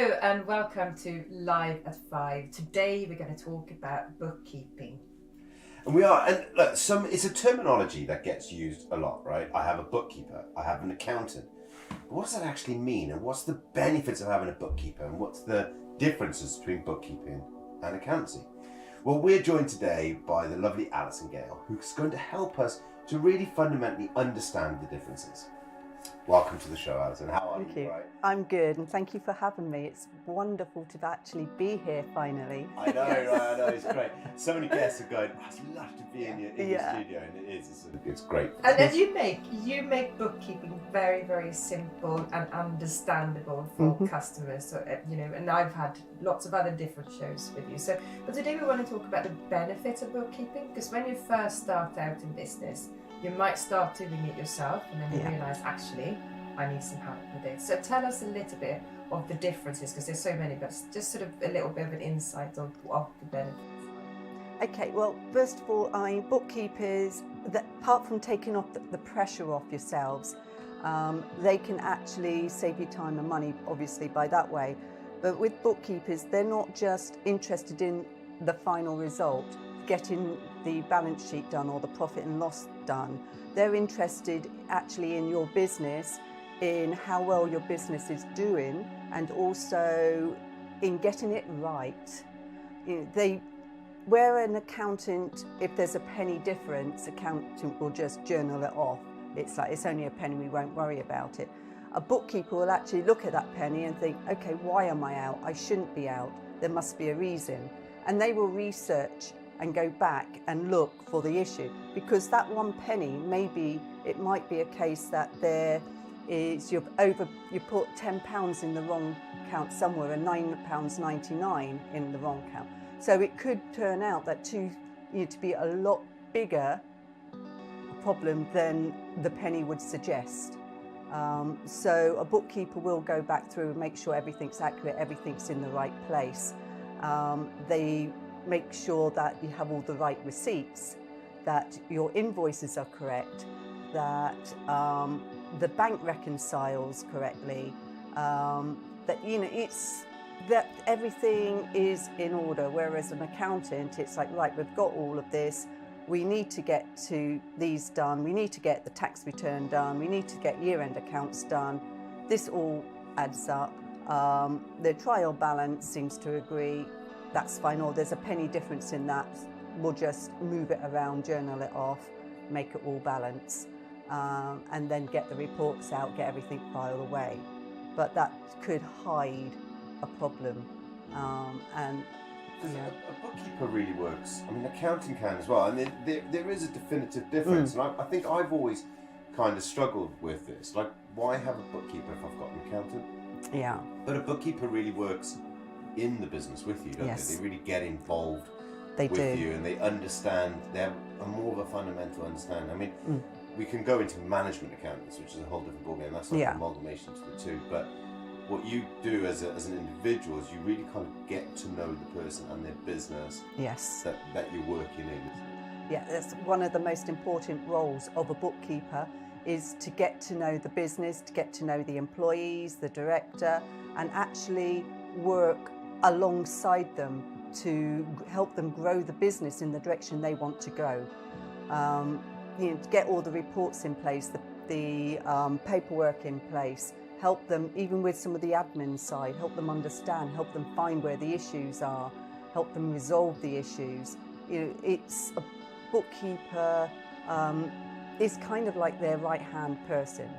Hello and welcome to Live at 5. Today we're going to talk about bookkeeping. And we are, and look, it's a terminology that gets used a lot, right? I have a bookkeeper, I have an accountant. But what does that actually mean? And what's the benefits of having a bookkeeper? And what's the differences between bookkeeping and accountancy? Well, we're joined today by the lovely Alison Gale, who's going to help us to really fundamentally understand the differences. Welcome to the show, Alison. How are you? Thank you. Right? I'm good, and thank you for having me. It's wonderful to actually be here finally. I know, right? I know, it's great. So many guests are going, oh, it's lush to be in your studio, and it is. It's great. And then you make bookkeeping very, very simple and understandable for customers. So and I've had lots of other different shows with you. So, but today we want to talk about the benefits of bookkeeping, because when you first start out in business, you might start doing it yourself, and then you realise, actually, I need some help with it. So tell us a little bit of the differences, because there's so many, but just sort of a little bit of an insight of the benefits. Okay, well, first of all, bookkeepers, apart from taking off the pressure off yourselves, they can actually save you time and money, obviously, by that way. But with bookkeepers, they're not just interested in the final result, getting the balance sheet done or the profit and loss done. They're interested actually in your business, in how well your business is doing, and also in getting it right. Where an accountant, if there's a penny difference, accountant will just journal it off. It's like, it's only a penny, we won't worry about it. A bookkeeper will actually look at that penny and think, okay, why am I out? I shouldn't be out. There must be a reason. And they will research and go back and look for the issue, because that one penny, maybe it might be a case that there is you put £10 in the wrong account somewhere and £9.99 in the wrong account. So it could turn out that to be a lot bigger problem than the penny would suggest. So a bookkeeper will go back through and make sure everything's accurate, everything's in the right place. They make sure that you have all the right receipts, that your invoices are correct, that the bank reconciles correctly, that everything is in order. Whereas an accountant, it's like, right, we've got all of this, we need to get to these done, we need to get the tax return done, we need to get year-end accounts done. This all adds up. The trial balance seems to agree, that's fine, or there's a penny difference in that, we'll just move it around, journal it off, make it all balance, and then get the reports out, get everything filed away. But that could hide a problem. A bookkeeper really works. I mean, accounting can as well, and there is a definitive difference. And I think I've always kind of struggled with this. Like, why have a bookkeeper if I've got an accountant? Yeah. But a bookkeeper really works in the business with you, don't they? They really get involved with you, and they understand. They have more of a fundamental understanding. I mean, we can go into management accountants, which is a whole different ballgame. That's like an amalgamation to the two. But what you do as an individual is you really kind of get to know the person and their business that you're working in. Yeah, that's one of the most important roles of a bookkeeper, is to get to know the business, to get to know the employees, the director, and actually work alongside them to help them grow the business in the direction they want to go. To get all the reports in place, the paperwork in place, help them even with some of the admin side, help them understand, help them find where the issues are, help them resolve the issues. It's a bookkeeper is kind of like their right-hand person.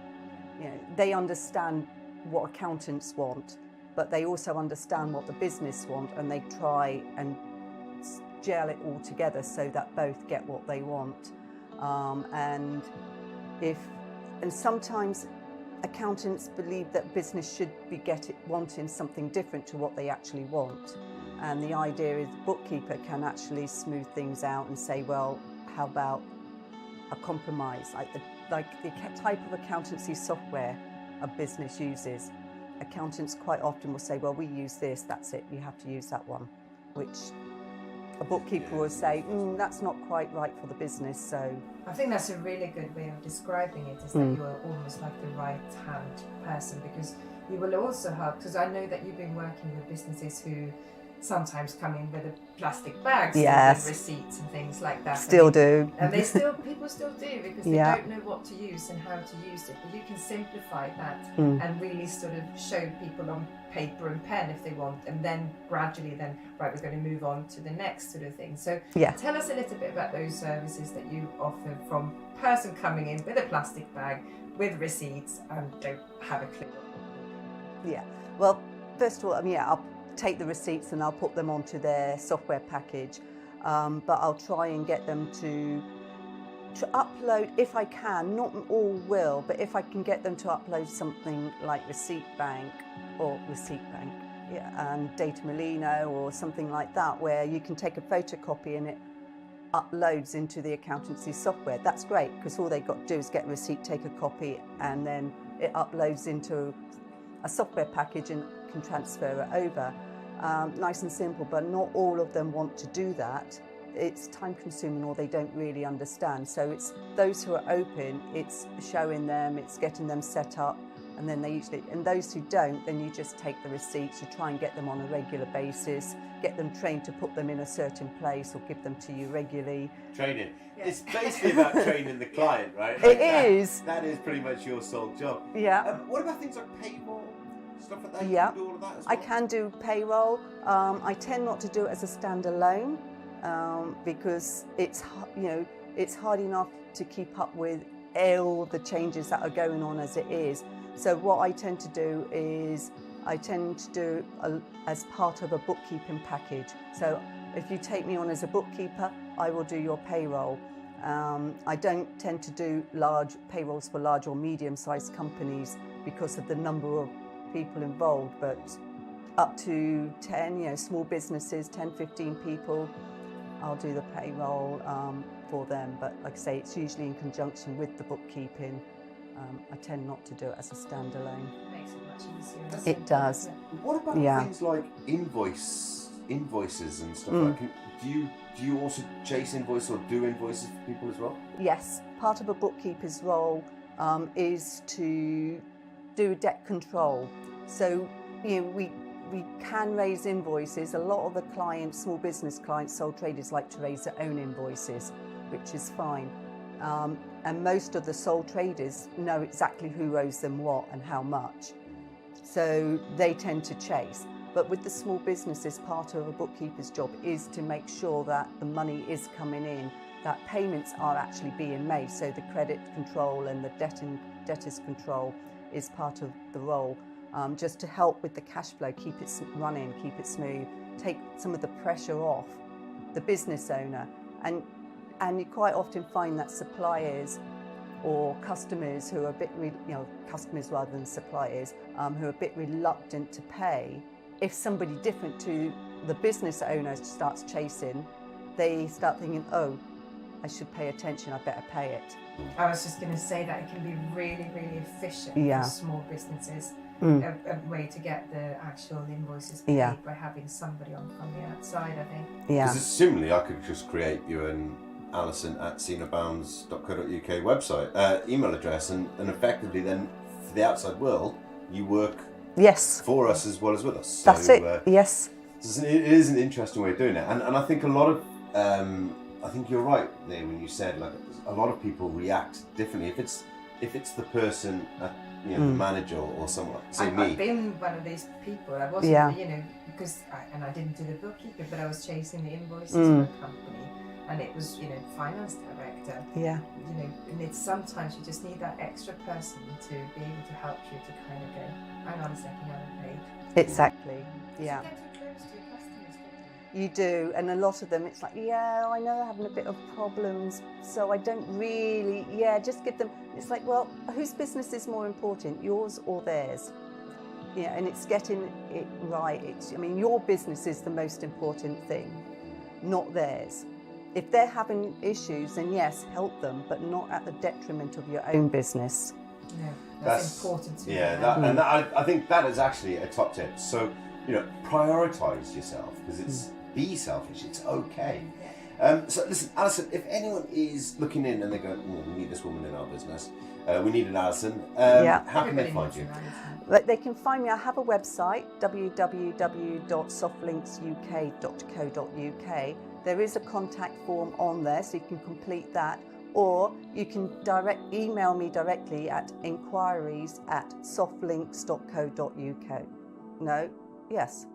They understand what accountants want, but they also understand what the business want, and they try and gel it all together so that both get what they want. And sometimes accountants believe that business should be wanting something different to what they actually want. And the idea is bookkeeper can actually smooth things out and say, well, how about a compromise, like the type of accountancy software a business uses. Accountants quite often will say, well, we use this, that's it, you have to use that one, which a bookkeeper will say, that's not quite right for the business. So I think that's a really good way of describing it, is that you're almost like the right-hand person, because you will also help, because I know that you've been working with businesses who sometimes come in with a plastic bags Yes. with receipts and things like that. Still do. And people still do, because they don't know what to use and how to use it. But you can simplify that and really sort of show people on paper and pen if they want, and then gradually right, we're going to move on to the next sort of thing. So tell us a little bit about those services that you offer, from person coming in with a plastic bag with receipts and don't have a clue. Yeah, well, first of all, I'll take the receipts and I'll put them onto their software package, but I'll try and get them to upload, if I can. Not all will, but if I can get them to upload something like Receipt Bank and Data Molino or something like that, where you can take a photocopy and it uploads into the accountancy software. That's great, because all they've got to do is get a receipt, take a copy, and then it uploads into a software package and can transfer it over. Nice and simple, but not all of them want to do that. It's time consuming, or they don't really understand. So it's those who are open, it's showing them, it's getting them set up, and then and those who don't, then you just take the receipts, you try and get them on a regular basis, get them trained to put them in a certain place or give them to you regularly. Training. Yeah. It's basically about training the client, right? Like it is. That is pretty much your sole job. Yeah. What about things like payroll? Stuff like that? Yeah. You can do all of that as well? I can do payroll. I tend not to do it as a standalone because it's hard enough to keep up with all the changes that are going on as it is. So what I tend to do is as part of a bookkeeping package. So if you take me on as a bookkeeper, I will do your payroll. I don't tend to do large payrolls for large or medium-sized companies because of the number of people involved, but up to 10, small businesses, 10, 15 people, I'll do the payroll for them. But like I say, it's usually in conjunction with the bookkeeping. I tend not to do it as a standalone. It makes it much easier. It does. What about things like invoices and stuff like that? Do you also chase invoices or do invoices for people as well? Yes, part of a bookkeeper's role is to do debt control. So we can raise invoices. A lot of the clients, small business clients, sole traders, like to raise their own invoices, which is fine. And most of the sole traders know exactly who owes them what and how much. So they tend to chase. But with the small businesses, part of a bookkeeper's job is to make sure that the money is coming in, that payments are actually being made. So the credit control and the debtors control is part of the role, just to help with the cash flow, keep it running, keep it smooth, take some of the pressure off the business owner. And you quite often find that suppliers or customers who are a bit, customers rather than suppliers, who are a bit reluctant to pay. If somebody different to the business owner starts chasing, they start thinking, oh, I should pay attention, I better pay it. I was just going to say that it can be really, really efficient for small businesses. A way to get the actual invoices paid by having somebody on from the outside, I think. Yeah. Because assumingly I could just create you an Alison@cenabounds.co.uk website, email address, and effectively then for the outside world, you work for us as well as with us. So, that's it, yes. It is an interesting way of doing it. And I think a lot of, I think you're right there when you said, like, a lot of people react differently. If it's the person at, the manager or someone, say me. I've been one of these people. I wasn't, because I didn't do the bookkeeping, but I was chasing the invoices for a company, and it was, finance director. Yeah. And it's sometimes you just need that extra person to be able to help you to kind of go, hang on a second, I haven't paid. Exactly. Yeah. So you get too close to your customers, don't you? You do, and a lot of them, it's like, I know they're having a bit of problems, so I don't really, just give them, it's like, well, whose business is more important, yours or theirs? Yeah, and it's getting it right. Your business is the most important thing, not theirs. If they're having issues, then yes, help them, but not at the detriment of your own business. Yeah, that's important to and I think that is actually a top tip. So, prioritise yourself, because it's be selfish, it's okay. So listen, Alison, if anyone is looking in and they go, we need this woman in our business, we need an Alison, how can they find you? They can find me. I have a website, www.softlinksuk.co.uk. There is a contact form on there, so you can complete that. Or you can email me directly at inquiries@softlinks.co.uk. No? Yes.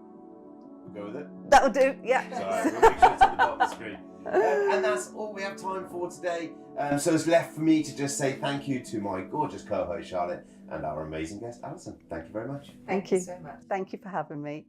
Go with it? That'll do, yeah. Sorry, we'll make sure it's on the bottom of the screen. And that's all we have time for today. So it's left for me to just say thank you to my gorgeous co-host Charlotte and our amazing guest Alison. Thank you very much. Thank you so much. Thank you for having me.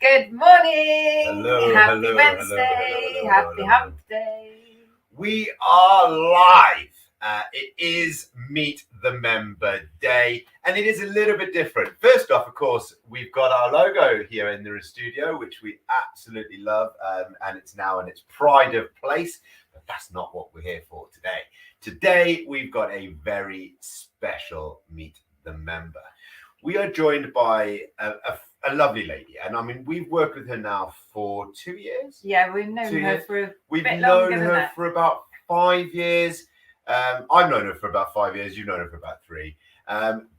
Good morning. Hello, Happy hello, Wednesday. hello, Happy hello. Humpday. We are live. It is Meet the Member Day, and it is a little bit different. First off, of course, we've got our logo here in the studio, which we absolutely love, and it's now in its pride of place. But that's not what we're here for today. Today, we've got a very special Meet the Member. We are joined by a lovely lady, and I mean, we've worked with her now for 2 years. Yeah, we've known 2 her years. for a We've bit known longer than her that. for about 5 years. I've known her for about 5 years. You've known her for about 3.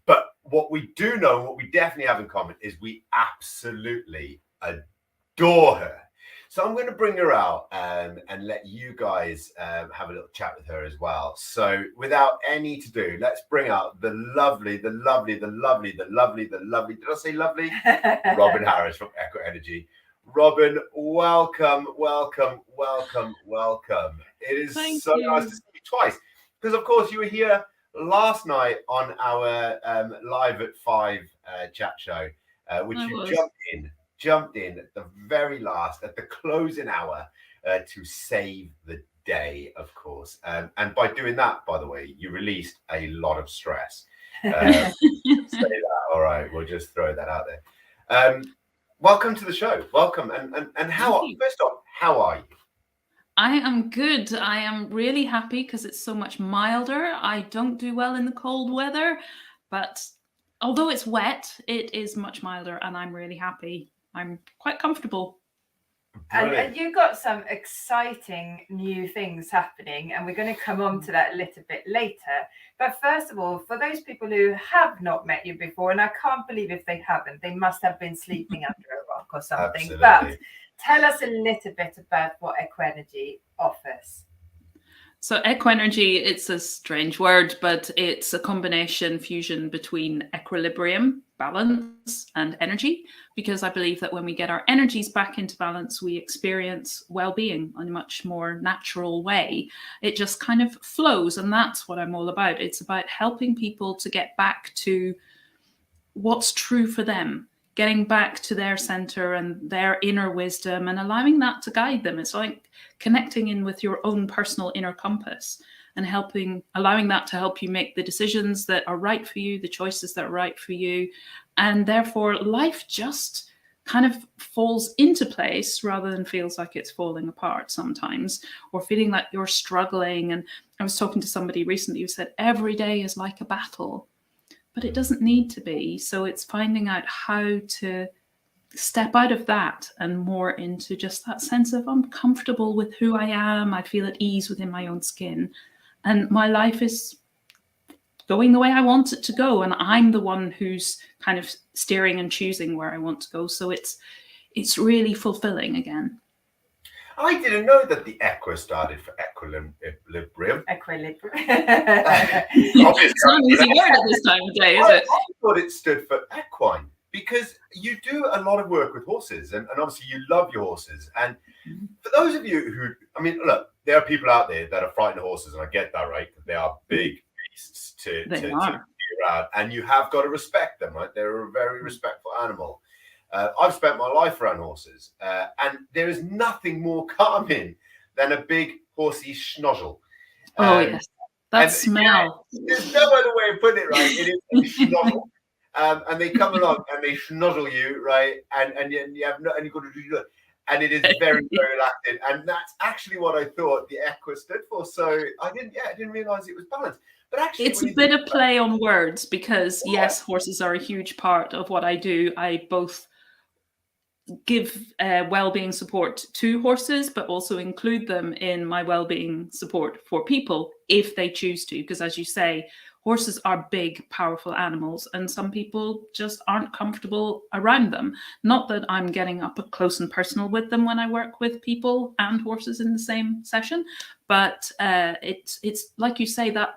But what we do know, and what we definitely have in common, is we absolutely adore her. So I'm going to bring her out and let you guys have a little chat with her as well. So without any to do, let's bring out the lovely, did I say lovely? Robin Harris from Echo Energy. Robin, welcome. It is Thank so you. nice to see you twice. Because, of course, you were here last night on our Live at 5 chat show, which you jumped in at the very last, at the closing hour, to save the day, of course. And by doing that, by the way, you released a lot of stress. Say that. All right, we'll just throw that out there. Welcome to the show. Welcome. And how, first off, how are you? I am good. I am really happy because it's so much milder. I don't do well in the cold weather, but although it's wet, it is much milder and I'm really happy. I'm quite comfortable. And you've got some exciting new things happening, and we're going to come on to that a little bit later. But first of all, for those people who have not met you before, and I can't believe if they haven't, they must have been sleeping under a rock or something. Absolutely. But tell us a little bit about what Eco Energy offers. So equenergy, it's a strange word, but it's a combination fusion between equilibrium, balance, and energy, because I believe that when we get our energies back into balance, we experience well-being in a much more natural way. It just kind of flows, and that's what I'm all about. It's about helping people to get back to what's true for them, getting back to their center and their inner wisdom and allowing that to guide them. It's like connecting in with your own personal inner compass and allowing that to help you make the decisions that are right for you, the choices that are right for you. And therefore life just kind of falls into place rather than feels like it's falling apart sometimes, or feeling like you're struggling. And I was talking to somebody recently who said every day is like a battle. But it doesn't need to be. So it's finding out how to step out of that and more into just that sense of I'm comfortable with who I am. I feel at ease within my own skin. And my life is going the way I want it to go. And I'm the one who's kind of steering and choosing where I want to go. So it's really fulfilling again. I didn't know that the equa started for equilibrium. Equilibrium. It's not an easy word at this time of day, is it? I thought it stood for equine, because you do a lot of work with horses, and obviously you love your horses. And for those of you who, I mean, look, there are people out there that are frightened of horses, and I get that, right? They are big beasts to be around, and you have got to respect them, right? They're a very respectful animal. I've spent my life around horses, and there is nothing more calming than a big horsey schnozzle. Yes, that smell. Yeah, there's no other way of putting it, right? It is a schnozzle, and they come along and they schnozzle you, right? And you have no, and you got to do it, and it is very, very relaxing. And that's actually what I thought the equa stood for. So I didn't realize it was balanced. But actually, it's a bit of play on words, because yes, horses are a huge part of what I do. I both give well-being support to horses, but also include them in my well-being support for people if they choose to, because as you say, horses are big, powerful animals, and some people just aren't comfortable around them. Not that I'm getting up close and personal with them when I work with people and horses in the same session, but it's like you say, that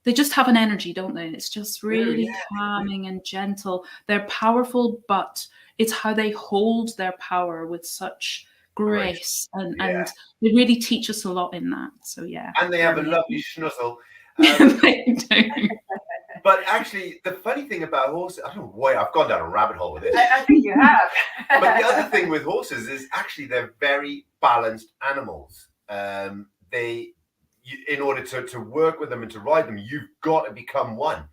they just have an energy, don't they? It's just really calming and gentle. They're powerful, but it's how they hold their power with such grace. And they really teach us a lot in that. So, yeah. And they have a lovely schnuzzle. They do. But actually, the funny thing about horses, I don't know why I've gone down a rabbit hole with this. I think you have. But the other thing with horses is actually they're very balanced animals. In order to work with them and to ride them, you've got to become one.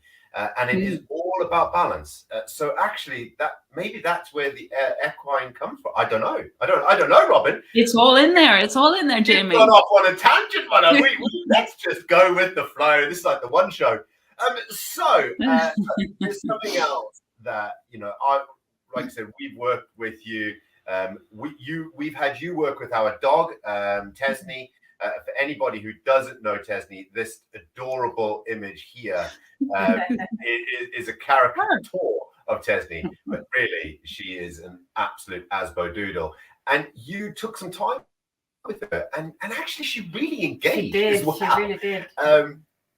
And it is all about balance. So actually, that's where the equine comes from. I don't know, Robin. It's all in there. It's all in there, Jamie. We've gone off on a tangent, man. Let's just go with the flow. This is like the one show. So there's something else that like I said, we've worked with you. We've had you work with our dog, Tesney. For anybody who doesn't know Tesney, this adorable image here is a caricature of Tesney, but really she is an absolute Asbo doodle. And you took some time with her, and actually she really engaged. She did. As well. She really did.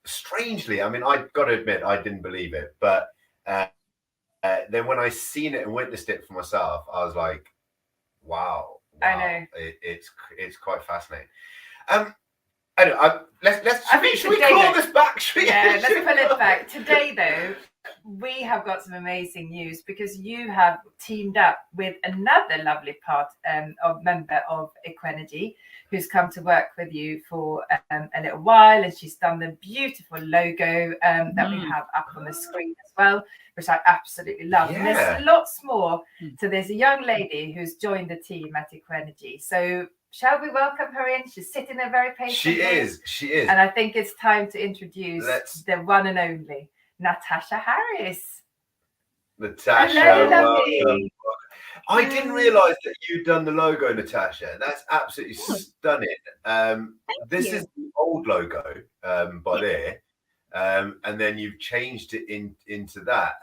Strangely, I mean, I got to admit, I didn't believe it, but then when I seen it and witnessed it for myself, I was like, wow. I know. It's quite fascinating. I don't. Should we call this back? Let's pull it back. Today, though, we have got some amazing news, because you have teamed up with another lovely member of Equenergy, who's come to work with you for a little while, and she's done the beautiful logo that we have up on the screen as well, which I absolutely love. And there's lots more. So there's a young lady who's joined the team at Equenergy. So shall we welcome her in? She's sitting there very patiently. She is. And I think it's time to introduce the one and only Natasha Harris. Natasha, hello, I didn't realise that you'd done the logo, Natasha. That's absolutely stunning. This is the old logo by there, and then you've changed it into that.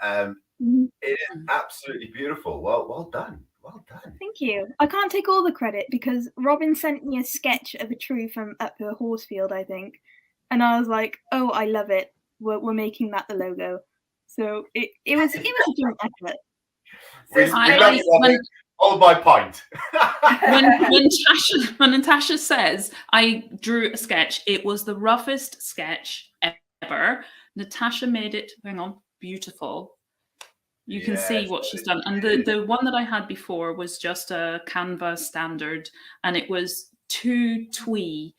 It is absolutely beautiful. Well done. Well done. Thank you. I can't take all the credit because Robin sent me a sketch of a tree from up to a horse field, I think. and I was like, oh, I love it. We're making that the logo. So it was a joint effort. We love Robin. Hold my point. when Natasha says I drew a sketch, it was the roughest sketch ever. Natasha made it, hang on, beautiful. You can see what she's done. And the one that I had before was just a Canva standard, and it was too twee.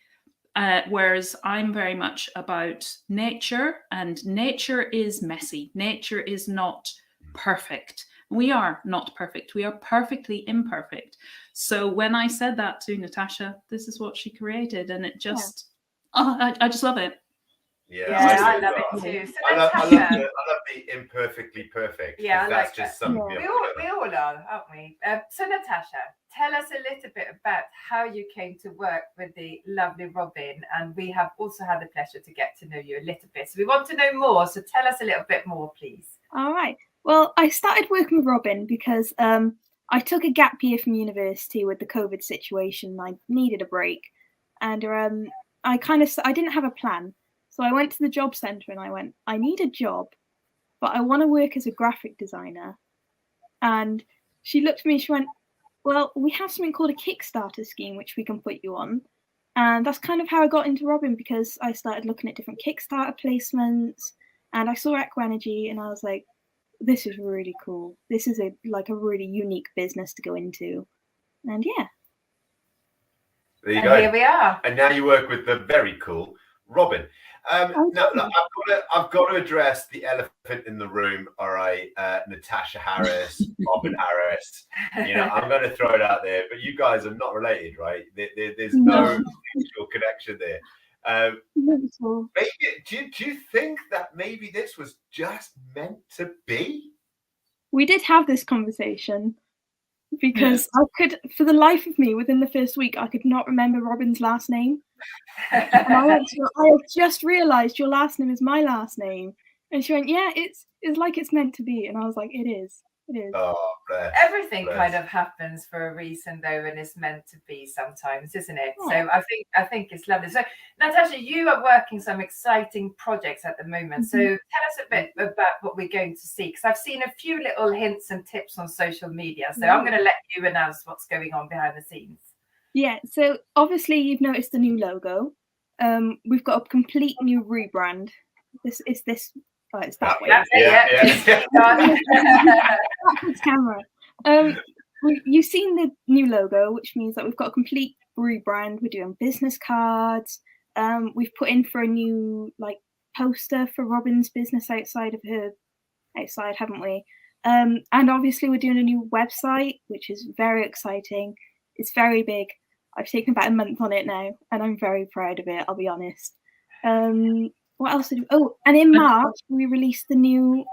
Whereas I'm very much about nature, and nature is messy. Nature is not perfect. We are not perfect. We are perfectly imperfect. So when I said that to Natasha, this is what she created, and it just, I just love it. Yeah, I love it too. So I love the imperfectly perfect. Yeah, that's just something. We all are, aren't we? So Natasha, tell us a little bit about how you came to work with the lovely Robin, and we have also had the pleasure to get to know you a little bit. So we want to know more. So tell us a little bit more, please. All right. Well, I started working with Robin because I took a gap year from university with the COVID situation. I needed a break, and I didn't have a plan. So I went to the job centre and I went, I need a job, but I want to work as a graphic designer. And she looked at me, she went, well, we have something called a Kickstarter scheme, which we can put you on. And that's kind of how I got into Robin, because I started looking at different Kickstarter placements, and I saw Equenergy and I was like, this is really cool. This is a really unique business to go into. And yeah. There you go. Here we are. And now you work with the very cool Robin. Now, look, I've got to address the elephant in the room. All right, Natasha Harris, Robin Harris. You know, I'm going to throw it out there, but you guys are not related, right? There's no mutual connection there. Maybe, do you think that maybe this was just meant to be? We did have this conversation, because I could, for the life of me, within the first week, I could not remember Robin's last name. And I went to her, I have just realised your last name is my last name. And she went, yeah, it's like it's meant to be. And I was like, it is. It is. Oh, bless. Everything kind of happens for a reason, though, and it's meant to be sometimes, isn't it? Oh. So I think it's lovely. So Natasha, you are working some exciting projects at the moment. So tell us a bit about what we're going to see, because I've seen a few little hints and tips on social media. So I'm going to let you announce what's going on behind the scenes. Yeah, so obviously you've noticed the new logo. We've got a complete new rebrand. This is this. Oh, it's that way. Backwards camera. You've seen the new logo, which means that we've got a complete rebrand. We're doing business cards. We've put in for a new poster for Robin's business outside, haven't we? And obviously we're doing a new website, which is very exciting. It's very big. I've taken about a month on it now, and I'm very proud of it, I'll be honest. What else did we... Oh, and in March, we released the new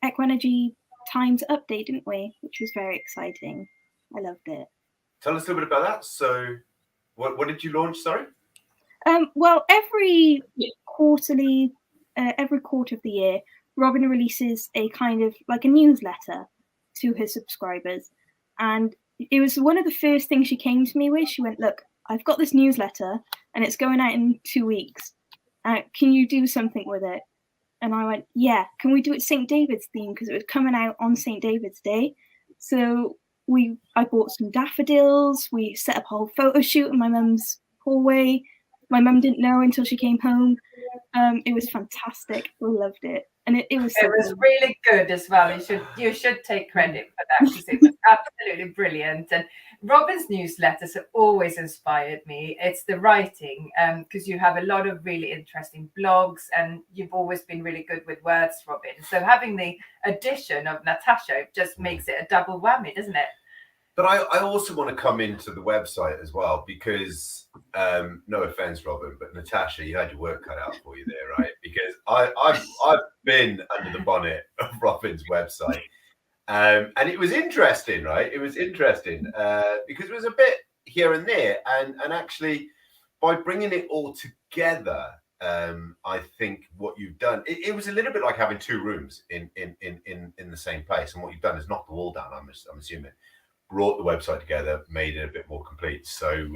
Equenergy Times update, didn't we? Which was very exciting. I loved it. Tell us a little bit about that. So what did you launch, sorry? Well, every quarter of the year, Robin releases a kind of like a newsletter to her subscribers. And it was one of the first things she came to me with. She went, look, I've got this newsletter and it's going out in 2 weeks. Can you do something with it? And I went, yeah. Can we do it St. David's theme? Because it was coming out on St. David's Day. So I bought some daffodils. We set up a whole photo shoot in my mum's hallway. My mum didn't know until she came home. It was fantastic. I loved it. And it was really good as well. You should take credit for that, because it was absolutely brilliant. And Robin's newsletters have always inspired me. It's the writing, because you have a lot of really interesting blogs, and you've always been really good with words, Robin. So having the addition of Natasha just makes it a double whammy, doesn't it? But I also want to come into the website as well, because no offense, Robin, but Natasha, you had your work cut out for you there, right? Because I've been under the bonnet of Robin's website, and it was interesting, right? It was interesting because it was a bit here and there, and actually by bringing it all together, I think what you've done, it was a little bit like having two rooms in the same place, and what you've done is knocked the wall down. I'm assuming. Brought the website together, made it a bit more complete. So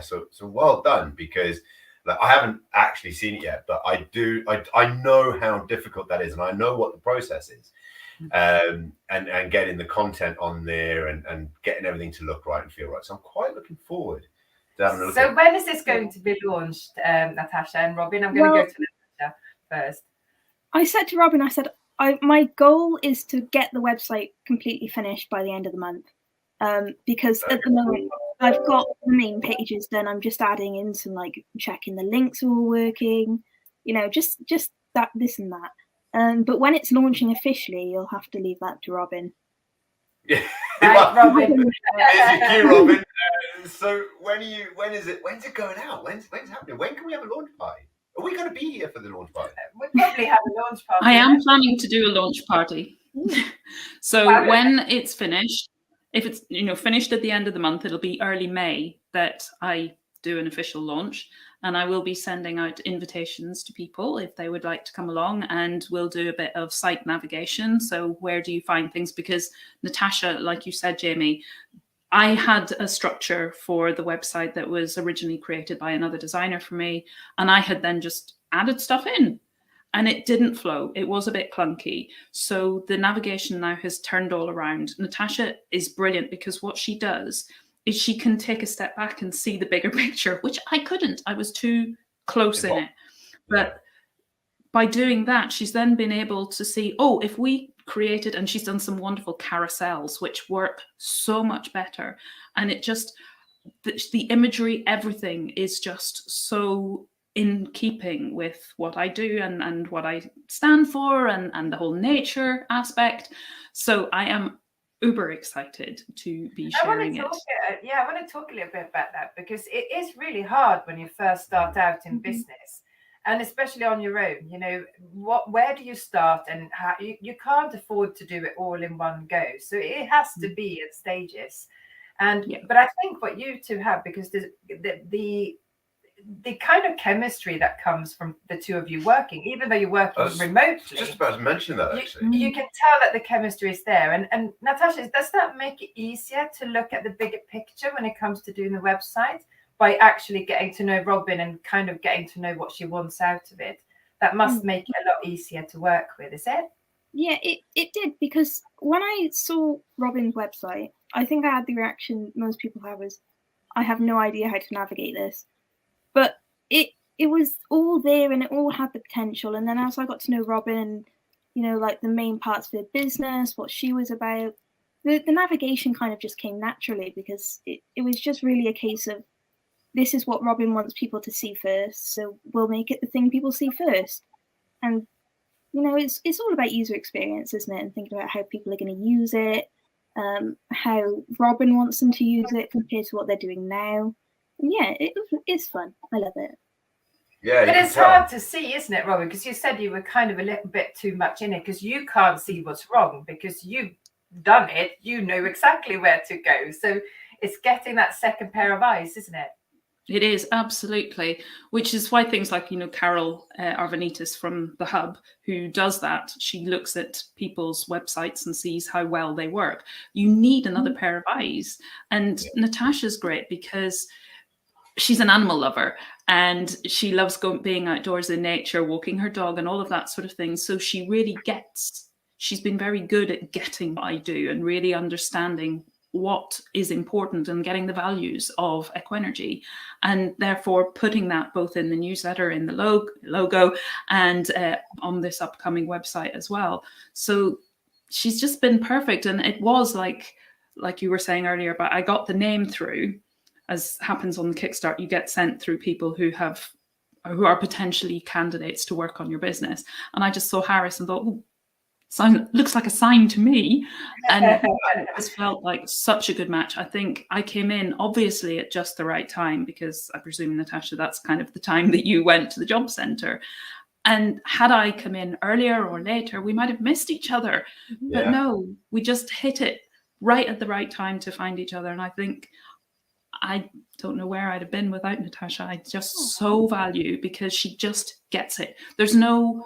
so well done, because Like, I haven't actually seen it yet, but I do. I know how difficult that is, and I know what the process is. And getting the content on there and getting everything to look right and feel right. So I'm quite looking forward to having a look. So when is this going to be launched, Natasha and Robin? I'm going to go to Natasha first. I said to Robin, I said, my goal is to get the website completely finished by the end of the month. Because at the moment I've got the main pages done. I'm just adding in some, like, checking the links are all working, you know, just that, this and that. But when it's launching officially, you'll have to leave that to Robin. Yeah, right, Robin. Thank you, Robin. So when's it going out? When's it happening? When can we have a launch party? Are we going to be here for the launch party? We'll probably have a launch party. I am planning to do a launch party. So when it's finished, if it's finished at the end of the month, it'll be early May that I do an official launch, and I will be sending out invitations to people if they would like to come along, and we'll do a bit of site navigation. So where do you find things? Because Natasha, like you said, Jamie, I had a structure for the website that was originally created by another designer for me, and I had then just added stuff in, and it didn't flow. It was a bit clunky. So the navigation now has turned all around. Natasha is brilliant because what she does is she can take a step back and see the bigger picture, which I couldn't. I was too close in it. But by doing that, she's then been able to see, oh, if we created, and she's done some wonderful carousels, which work so much better. And it just, the imagery, everything is just so in keeping with what I do and what I stand for and the whole nature aspect. So I am uber excited to be sharing it. I want to talk a little bit about that, because it is really hard when you first start out in business, and especially on your own. You know, where do you start, and how you can't afford to do it all in one go. So it has to be at stages. And but I think what you two have, because the kind of chemistry that comes from the two of you working, even though you're working remotely. Just about to mention that, actually. You can tell that the chemistry is there. And Natasha, does that make it easier to look at the bigger picture when it comes to doing the website, by actually getting to know Robin and kind of getting to know what she wants out of it? That must make it a lot easier to work with, is it? Yeah, it did, because when I saw Robin's website, I think I had the reaction most people have is, I have no idea how to navigate this. But it was all there, and it all had the potential. And then as I got to know Robin, you know, like the main parts of the business, what she was about, the navigation kind of just came naturally, because it was just really a case of, this is what Robin wants people to see first, so we'll make it the thing people see first. And, you know, it's all about user experience, isn't it? And thinking about how people are going to use it, how Robin wants them to use it compared to what they're doing now. And yeah, it's fun. I love it. Yeah, but it's hard to see, isn't it, Robin? Because you said you were kind of a little bit too much in it, because you can't see what's wrong, because you've done it. You know exactly where to go. So it's getting that second pair of eyes, isn't it? It is, absolutely, which is why things like, you know, Carol Arvanitis from The Hub, who does that, she looks at people's websites and sees how well they work. You need another pair of eyes. And Natasha's great because she's an animal lover, and she loves being outdoors in nature, walking her dog and all of that sort of thing. So she really she's been very good at getting what I do and really understanding what is important and getting the values of Equenergy, and therefore putting that both in the newsletter, in the logo, and on this upcoming website as well. So she's just been perfect. And it was like you were saying earlier, but I got the name through, as happens on the Kickstart, you get sent through people who are potentially candidates to work on your business. And I just saw Harris and thought, looks like a sign to me. And it just felt like such a good match. I think I came in obviously at just the right time, because I presume, Natasha, that's kind of the time that you went to the job centre. And had I come in earlier or later, we might have missed each other. Yeah. But no, we just hit it right at the right time to find each other. And I think, I don't know where I'd have been without Natasha. I just so value, because she just gets it. There's no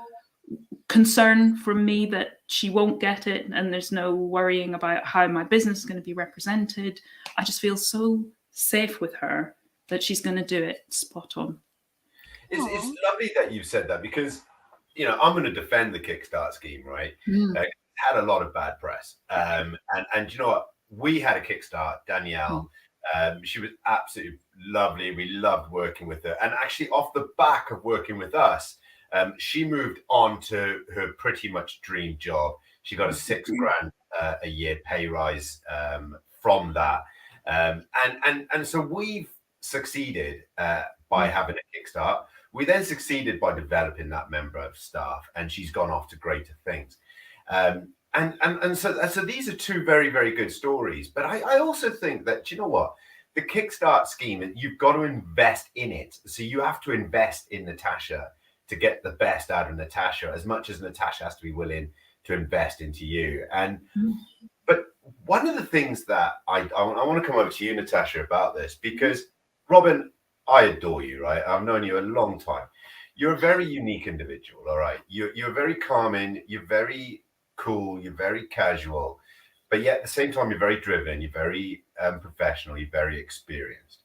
concern from me that she won't get it, and there's no worrying about how my business is going to be represented. I just feel so safe with her that she's going to do it spot on. It's lovely that you've said that, because, you know, I'm going to defend the Kickstart scheme, right? It had a lot of bad press. And you know what? We had a Kickstart, Danielle. She was absolutely lovely. We loved working with her. And actually, off the back of working with us, she moved on to her pretty much dream job. She got a $6,000 a year pay rise from that. And so we've succeeded by having a Kickstart. We then succeeded by developing that member of staff, and she's gone off to greater things. And so these are two very, very good stories. But I also think that, you know what, the Kickstart scheme, you've got to invest in it. So you have to invest in Natasha to get the best out of Natasha, as much as Natasha has to be willing to invest into you. And but one of the things that I want to come over to you, Natasha, about this, because Robin, I adore you, right? I've known you a long time. You're a very unique individual, all right? You're very calming, you're very cool, you're very casual, but yet at the same time, you're very driven, you're very professional, you're very experienced.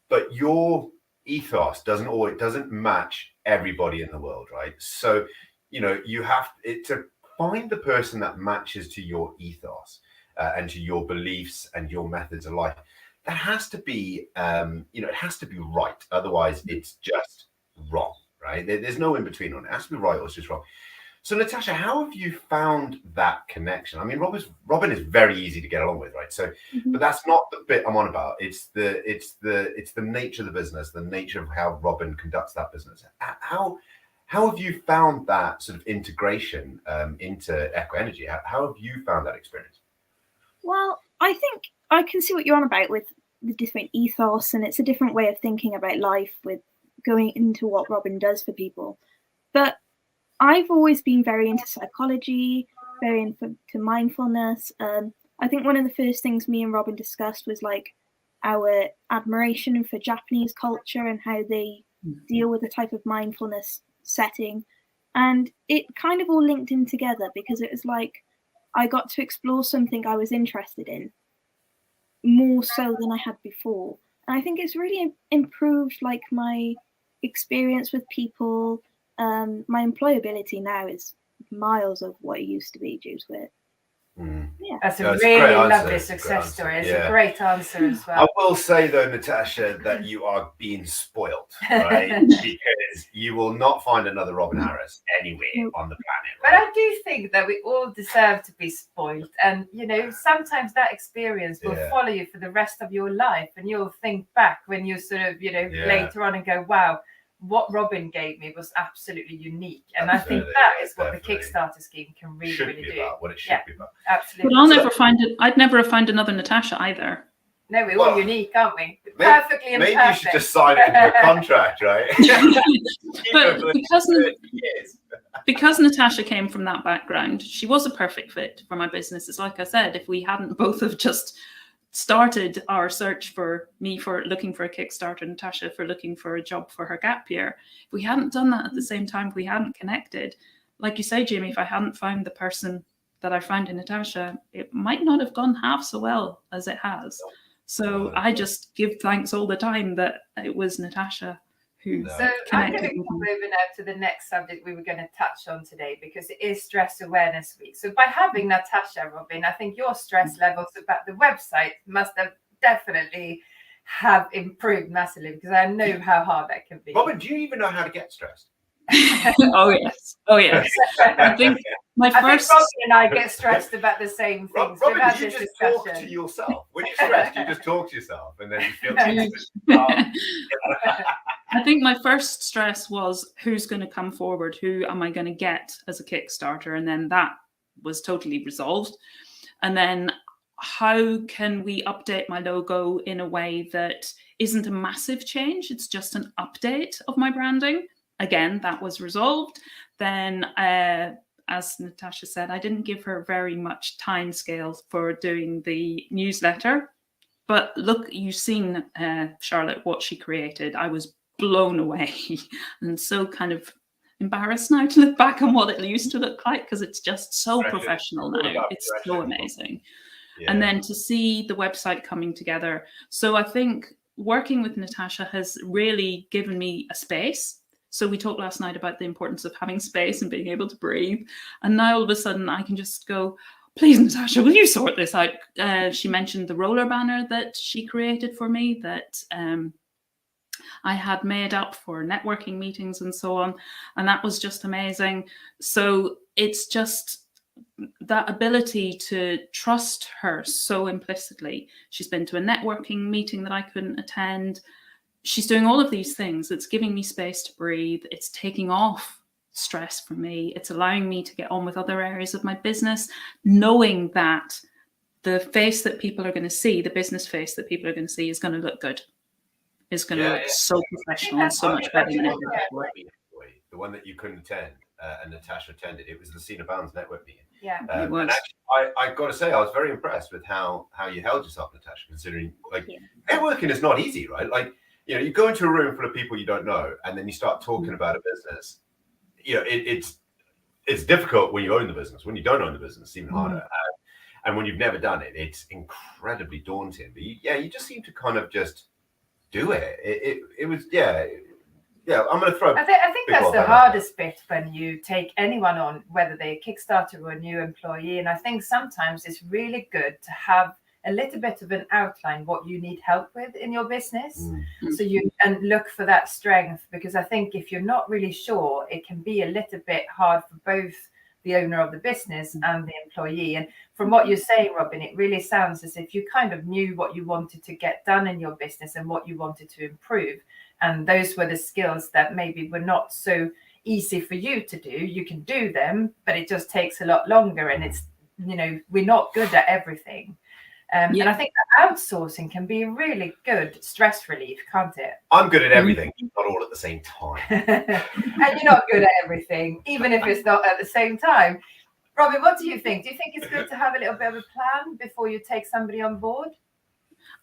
But your ethos doesn't match everybody in the world, right? So, you know, you have to find the person that matches to your ethos and to your beliefs and your methods of life. That has to be, you know, it has to be right. Otherwise, it's just wrong, right? There's no in between on it. It has to be right or it's just wrong. So, Natasha, how have you found that connection? I mean, Robin is very easy to get along with, right? So, but that's not the bit I'm on about. It's the nature of the business, the nature of how Robin conducts that business. How have you found that sort of integration into Echo Energy? How have you found that experience? Well, I think I can see what you're on about with the different ethos, and it's a different way of thinking about life with going into what Robin does for people. But I've always been very into psychology, very into mindfulness. I think one of the first things me and Robin discussed was like our admiration for Japanese culture and how they deal with a type of mindfulness setting. And it kind of all linked in together, because it was like I got to explore something I was interested in more so than I had before. And I think it's really improved like my experience with people. My employability now is miles of what it used to be due to it. Yeah, that's a really lovely success story. It's a great answer as well. I will say though, Natasha, that you are being spoilt, right? Because you will not find another Robin Harris anywhere on the planet. Right? But I do think that we all deserve to be spoiled, and you know, sometimes that experience will follow you for the rest of your life, and you'll think back when you sort of, you know, later on and go, wow, what Robin gave me was absolutely unique. And Absolutely, I think that is what the Kickstarter scheme can really do. What it should be about. Absolutely. But I'll never find it. I'd never find another Natasha either. No, we're all unique, aren't we? Perfectly imperfect. Maybe you should just sign it into a contract, right? But because Natasha came from that background, she was a perfect fit for my business. It's like I said, if we hadn't both have just started our search, for me for looking for a Kickstarter, Natasha for looking for a job for her gap year, if we hadn't done that at the same time, if we hadn't connected, like you say, Jamie, if I hadn't found the person that I found in Natasha, it might not have gone half so well as it has. So I just give thanks all the time that it was Natasha who So I'm going to connected. move over now to the next subject we were going to touch on today, because it is Stress Awareness Week. So by having Natasha, Robin, I think your stress levels about the website must have definitely have improved massively, because I know how hard that can be. Robin, do you even know how to get stressed? Oh yes. I think Robin and I get stressed about the same things. Robin, do you just talk to yourself? When you're stressed, you just talk to yourself, and then you feel I think my first stress was, who's going to come forward? Who am I going to get as a Kickstarter? And then that was totally resolved. And then how can we update my logo in a way that isn't a massive change? It's just an update of my branding. Again, that was resolved. Then, as Natasha said, I didn't give her very much time scale for doing the newsletter. But look, you've seen, Charlotte, what she created. I was blown away and so kind of embarrassed now to look back on what it used to look like, because it's just so professional now. It's so amazing. And then to see the website coming together. So I think working with Natasha has really given me a space. So we talked last night about the importance of having space and being able to breathe. And now all of a sudden I can just go, please, Natasha, will you sort this out? She mentioned the roller banner that she created for me that I had made up for networking meetings and so on. And that was just amazing. So it's just that ability to trust her so implicitly. She's been to a networking meeting that I couldn't attend. She's doing all of these things. It's giving me space to breathe. It's taking off stress from me. It's allowing me to get on with other areas of my business, knowing that the face that people are going to see, the business face that people are going to see, is going to look good. Is going to look so professional and so much better than ever before. The one that you couldn't attend and Natasha attended, it was the Cena Barnes network meeting. Yeah, it was. And actually, I got to say, I was very impressed with how you held yourself, Natasha, considering networking is not easy, right? Like, you go into a room full of people you don't know, and then you start talking about a business. It's difficult when you own the business. When you don't own the business, it's even harder. And when you've never done it, it's incredibly daunting. But you just seem to kind of just do it. It was I'm going to throw. I think that's the hardest bit when you take anyone on, whether they're a Kickstarter or a new employee. And I think sometimes it's really good to have a little bit of an outline what you need help with in your business, so you and look for that strength, because I think if you're not really sure, it can be a little bit hard for both the owner of the business and the employee. And from what you're saying, Robin, it really sounds as if you kind of knew what you wanted to get done in your business and what you wanted to improve, and those were the skills that maybe were not so easy for you to do. You can do them, but it just takes a lot longer, and it's we're not good at everything. And I think that outsourcing can be a really good stress relief, can't it? I'm good at everything, not all at the same time. And you're not good at everything, even if it's not at the same time. Robin, what do you think? Do you think it's good to have a little bit of a plan before you take somebody on board?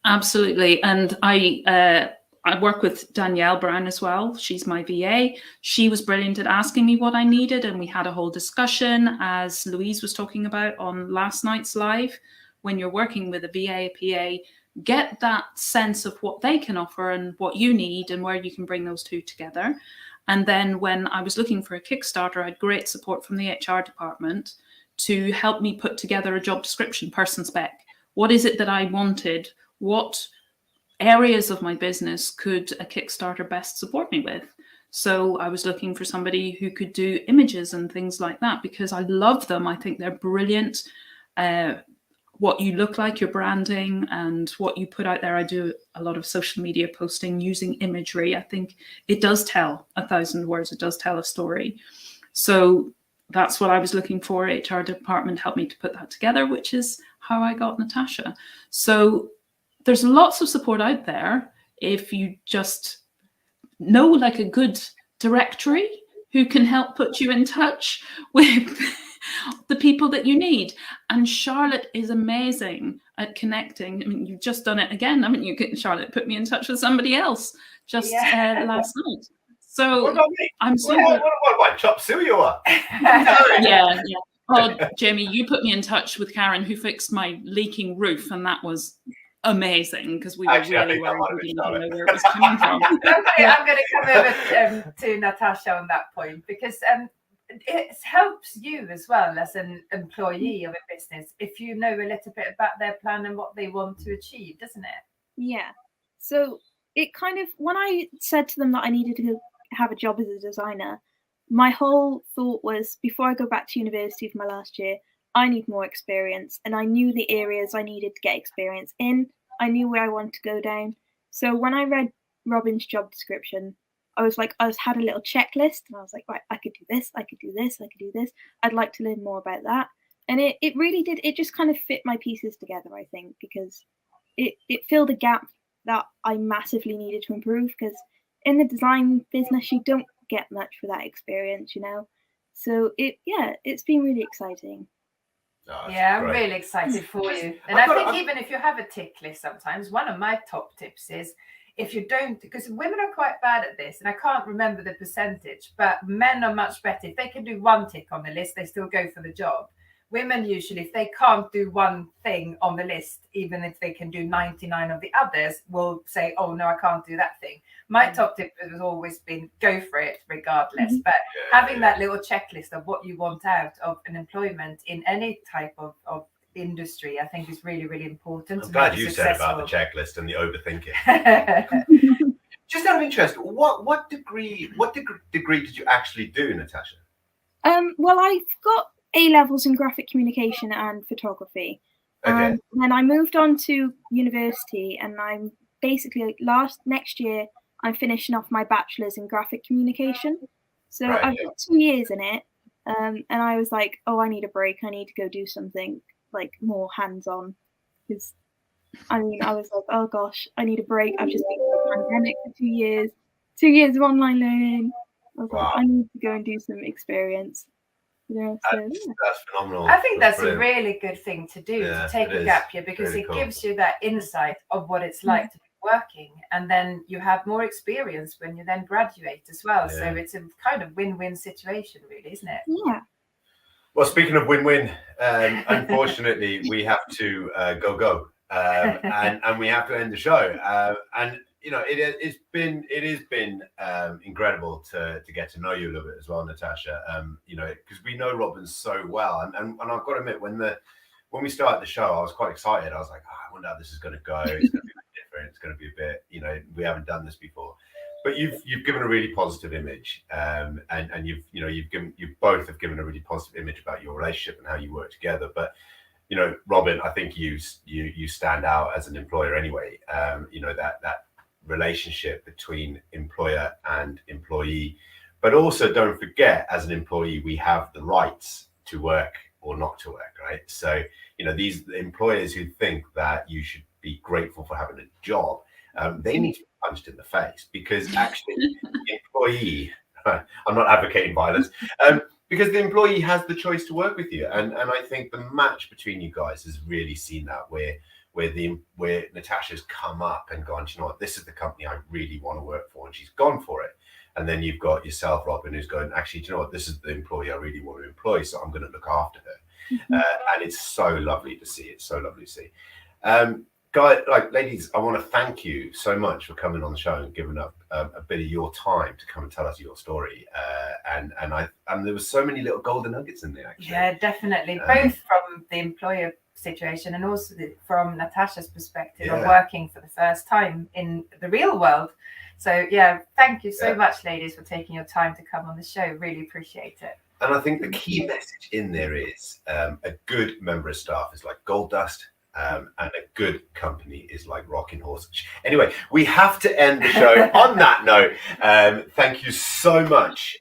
Absolutely. And I work with Danielle Brown as well. She's my VA. She was brilliant at asking me what I needed, and we had a whole discussion, as Louise was talking about on last night's live. When you're working with a VA, PA, get that sense of what they can offer and what you need and where you can bring those two together. And then when I was looking for a Kickstarter, I had great support from the HR department to help me put together a job description, person spec. What is it that I wanted? What areas of my business could a Kickstarter best support me with? So I was looking for somebody who could do images and things like that, because I love them. I think they're brilliant. What you look like, your branding, and what you put out there. I do a lot of social media posting using imagery. I think it does tell 1,000 words. It does tell a story. So that's what I was looking for. HR department helped me to put that together, which is how I got Natasha. So there's lots of support out there if you just know like a good directory who can help put you in touch with the people that you need. And Charlotte is amazing at connecting. I mean, you've just done it again, haven't you, Charlotte? Put me in touch with somebody else just last night. So I'm so what chop suey you are? yeah. Oh, Jamie, you put me in touch with Karen, who fixed my leaking roof, and that was amazing, because we were really worried we didn't know where it was coming from. I'm going to come over to Natasha on that point, because it helps you as well as an employee of a business if you know a little bit about their plan and what they want to achieve, doesn't it? Yeah. So it kind of, when I said to them that I needed to have a job as a designer, my whole thought was, before I go back to university for my last year, I need more experience, and I knew the areas I needed to get experience in. I knew where I wanted to go down. So when I read Robin's job description, I had a little checklist, and I was like, right, I could do this, I could do this, I could do this. I'd like to learn more about that. And it really did. It just kind of fit my pieces together, I think, because it filled a gap that I massively needed to improve, because in the design business, you don't get much for that experience, So it's been really exciting. Oh, I'm really excited for you. And I think even if you have a tick list sometimes, one of my top tips is, if you don't, because women are quite bad at this, and I can't remember the percentage, but men are much better. If they can do one tick on the list, they still go for the job. women usually, if they can't do one thing on the list, even if they can do 99 of the others, will say, oh no, I can't do that thing. My top tip has always been go for it regardless. But having that little checklist of what you want out of an employment in any type of industry, I think is really, really important. I'm glad you said about the checklist and the overthinking. Just out of interest, what degree did you actually do, Natasha? Well, I've got A-levels in graphic communication and photography. Okay. And then I moved on to university, and I'm basically next year I'm finishing off my bachelor's in graphic communication. So I've got 2 years in it, and I was like, oh, I need a break. I need to go do something like more hands-on, because I was like, oh gosh, I need a break. I've just been through a pandemic for 2 years, 2 years of online learning. I was like, I need to go and do some experience. That's phenomenal. I think that's a really good thing to do, to take a gap year, because it gives you that insight of what it's like to be working, and then you have more experience when you then graduate as well. So it's a kind of win-win situation, really, isn't it? Yeah. Well, speaking of win-win, unfortunately, we have to go, and we have to end the show. And you know, it has been incredible to get to know you a little bit as well, Natasha. You know, because we know Robin so well, and I've got to admit, when we started the show, I was quite excited. I was like, I wonder how this is going to go. It's going to be a bit different. It's going to be a bit, you know, we haven't done this before. But you've given a really positive image, and you both have given a really positive image about your relationship and how you work together. But you know, Robin, I think you stand out as an employer anyway. You know, that relationship between employer and employee, but also don't forget, as an employee, we have the rights to work or not to work, right? So you know, these employers who think that you should be grateful for having a job, they need to be punched in the face, because actually the employee, I'm not advocating violence, because the employee has the choice to work with you, and I think the match between you guys has really seen that, where Natasha's come up and gone, you know what, this is the company I really want to work for, and she's gone for it. And then you've got yourself, Robin, who's going, actually, you know what, this is the employee I really want to employ, so I'm going to look after her. And it's so lovely to see. It's so lovely to see. Guys, ladies, I want to thank you so much for coming on the show and giving up a bit of your time to come and tell us your story. And there was so many little golden nuggets in there, actually. Yeah, definitely. Both from the employer situation and also from Natasha's perspective of working for the first time in the real world. So yeah, thank you so much, ladies, for taking your time to come on the show. Really appreciate it. And I think the key message in there is a good member of staff is like gold dust, and a good company is like rocking horses. Anyway, we have to end the show on that note. Thank you so much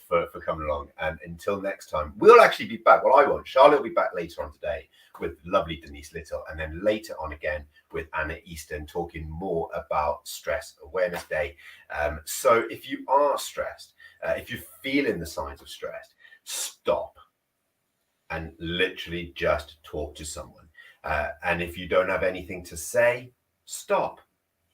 for coming along. And until next time, we'll actually be back. Well, I won't. Charlotte will be back later on today with lovely Denise Little, and then later on again with Anna Easton, talking more about Stress Awareness Day. So if you are stressed, if you're feeling the signs of stress, stop and literally just talk to someone. And if you don't have anything to say, stop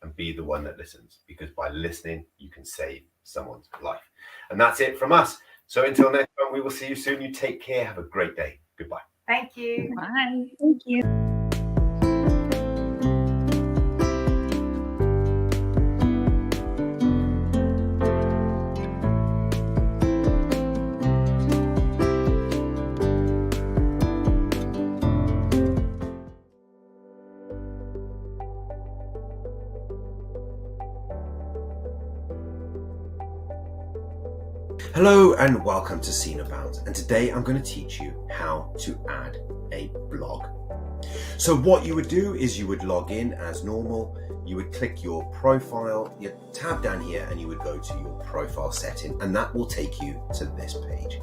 and be the one that listens, because by listening, you can save someone's life. And that's it from us. So until next time, we will see you soon. You take care. Have a great day. Goodbye. Thank you. Bye. Thank you. Hello and welcome to Cinebound, and today I'm going to teach you how to add a blog. So what you would do is you would log in as normal, you would click your profile, you tab down here and you would go to your profile setting, and that will take you to this page.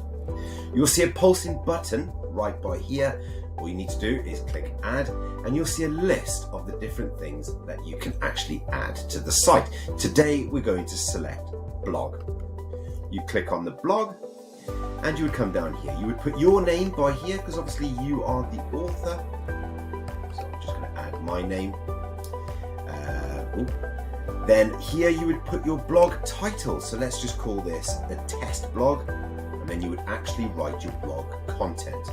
You'll see a pulsing button right by here. All you need to do is click add, and you'll see a list of the different things that you can actually add to the site. Today we're going to select blog. You click on the blog and you would come down here. You would put your name by here because obviously you are the author. So I'm just going to add my name. Then here you would put your blog title. So let's just call this a test blog. And then you would actually write your blog content.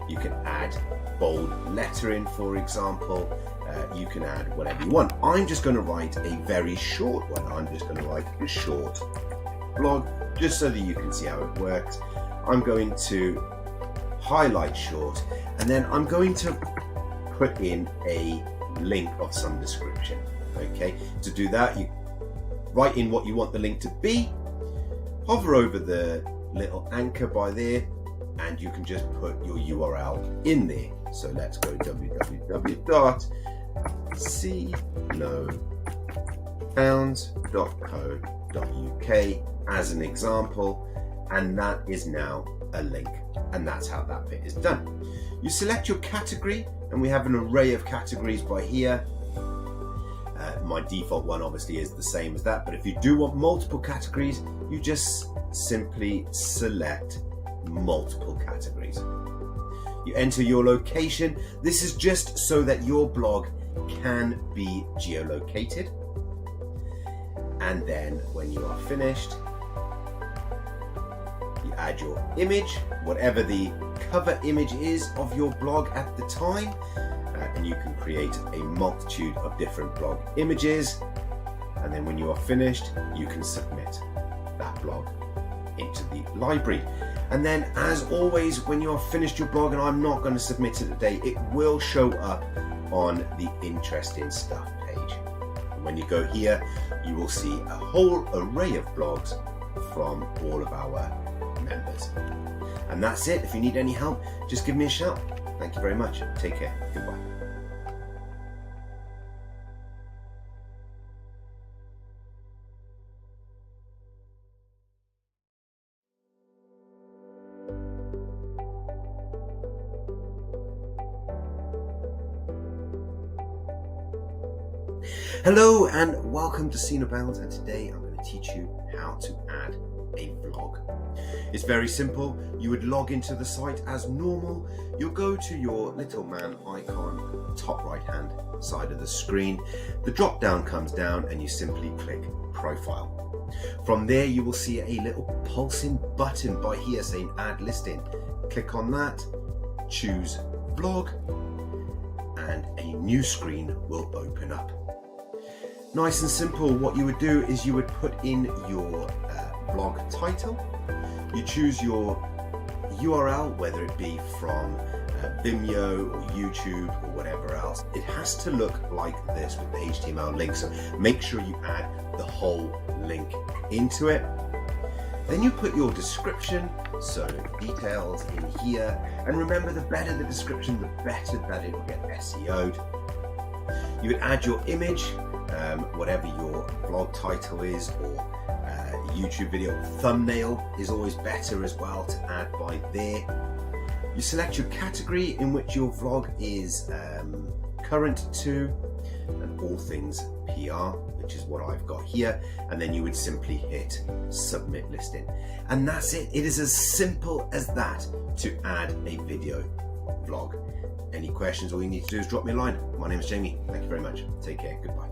You can add bold lettering, for example. You can add whatever you want. I'm just going to write a very short one. I'm just going to write a short blog just so that you can see how it works. I'm going to highlight short, and then I'm going to put in a link of some description. Okay, to do that, you write in what you want the link to be, hover over the little anchor by there, and you can just put your URL in there. So let's go www.cnopounds.co.uk as an example, and that is now a link, and that's how that bit is done. You select your category, and we have an array of categories by here. My default one obviously is the same as that, but if you do want multiple categories, you just simply select multiple categories. You enter your location. This is just so that your blog can be geolocated. And then when you are finished, you add your image, whatever the cover image is of your blog at the time, and you can create a multitude of different blog images. And then when you are finished, you can submit that blog into the library. And then, as always, when you have finished your blog, and I'm not going to submit it today, it will show up on the interesting stuff page. And when you go here, you will see a whole array of blogs from all of our members. And that's it. If you need any help, just give me a shout. Thank you very much. Take care. Goodbye. Hello and welcome to Cnopounds, and today I'm going to teach you how to add a vlog. It's very simple. You would log into the site as normal. You'll go to your little man icon, top right hand side of the screen. The drop down comes down and you simply click profile. From there you will see a little pulsing button by here saying add listing. Click on that, choose vlog, and a new screen will open up. Nice and simple. What you would do is you would put in your blog title. You choose your URL, whether it be from Vimeo or YouTube or whatever else. It has to look like this with the HTML link, so make sure you add the whole link into it. Then you put your description, so details in here, and remember, the better the description, the better that it will get SEO'd. You would add your image, whatever your blog title is, or YouTube video thumbnail is always better as well to add by there. You select your category in which your vlog is current to, and all things PR, which is what I've got here, and then you would simply hit submit listing. And that's it. It is as simple as that to add a video vlog. Any questions, all you need to do is drop me a line. My name is Jamie. Thank you very much. Take care. Goodbye.